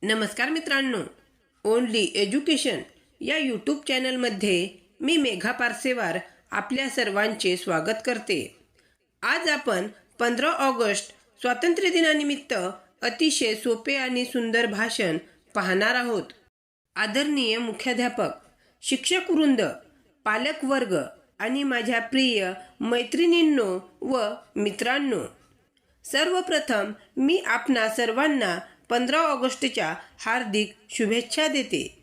नमस्कार मित्रांनो, only education या यूट्यूब चॅनलमध्ये मी मेघा पारसेवार आपल्या सर्वांचे स्वागत करते. आज आपण 15 ऑगस्ट स्वातंत्र्य दिनानिमित्त अतिशय सोपे आणि सुंदर भाषण पाहणार आहोत. आदरणीय मुख्याध्यापक, शिक्षक वृंद, पालक वर्ग आणि माझ्या प्रिय मैत्रिणींनो व मित्रांनो, सर्वप्रथम मी आपणा सर्वांना 15 ऑगस्टच्या हार्दिक शुभेच्छा देते.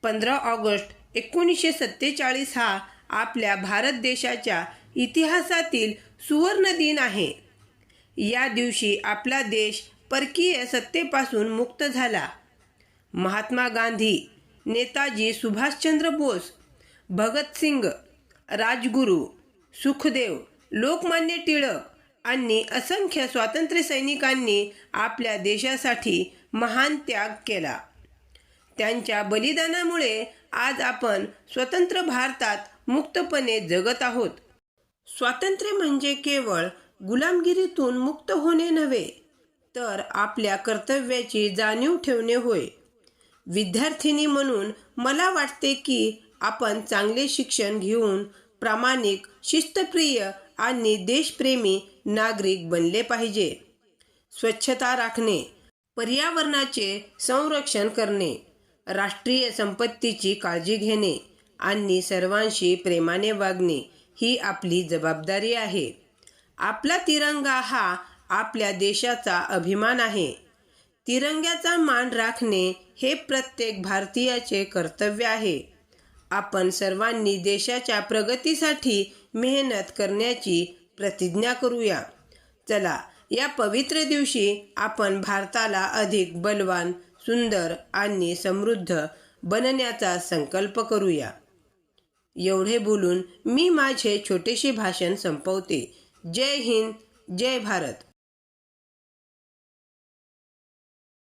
15 ऑगस्ट 1947 हा आपल्या भारत देशाच्या इतिहासातील सुवर्ण दिन आहे. या दिवशी आपला देश परकीय सत्तेपासून मुक्त झाला. महात्मा गांधी, नेताजी सुभाषचंद्र बोस, भगतसिंग, राजगुरू, सुखदेव, लोकमान्य टिळक आणि असंख्य स्वातंत्र्य सैनिकांनी आपल्या देशासाठी महान त्याग केला. त्यांच्या बलिदानामुळे आज आपण स्वतंत्र भारतात मुक्तपणे जगत आहोत. स्वातंत्र्य म्हणजे केवळ गुलामगिरीतून मुक्त होणे नव्हे, तर आपल्या कर्तव्याची जाणीव ठेवणे होय. विद्यार्थिनी म्हणून मला वाटते की आपण चांगले शिक्षण घेऊन प्रामाणिक, शिस्तप्रिय आणि देशप्रेमी नागरिक बनले पाहिजे. स्वच्छता राखणे, पर्यावरणाचे संरक्षण करणे, राष्ट्रीय संपत्तीची काळजी घेणे आणि सर्वांशी प्रेमाने वागणे ही आपली जबाबदारी आहे. आपला तिरंगा हा आपल्या देशाचा अभिमान आहे. तिरंग्याचा मान राखणे हे प्रत्येक भारतीयाचे कर्तव्य आहे. आपण सर्वांनी देशाच्या प्रगतीसाठी मेहनत करण्याची प्रतिज्ञा करूया. चला, या पवित्र दिवशी आपण भारताला अधिक बलवान, सुंदर आणि समृद्ध बनण्याचा संकल्प करूया. एवढे बोलून मी माझे छोटेसे भाषण संपवते. जय हिंद, जय भारत.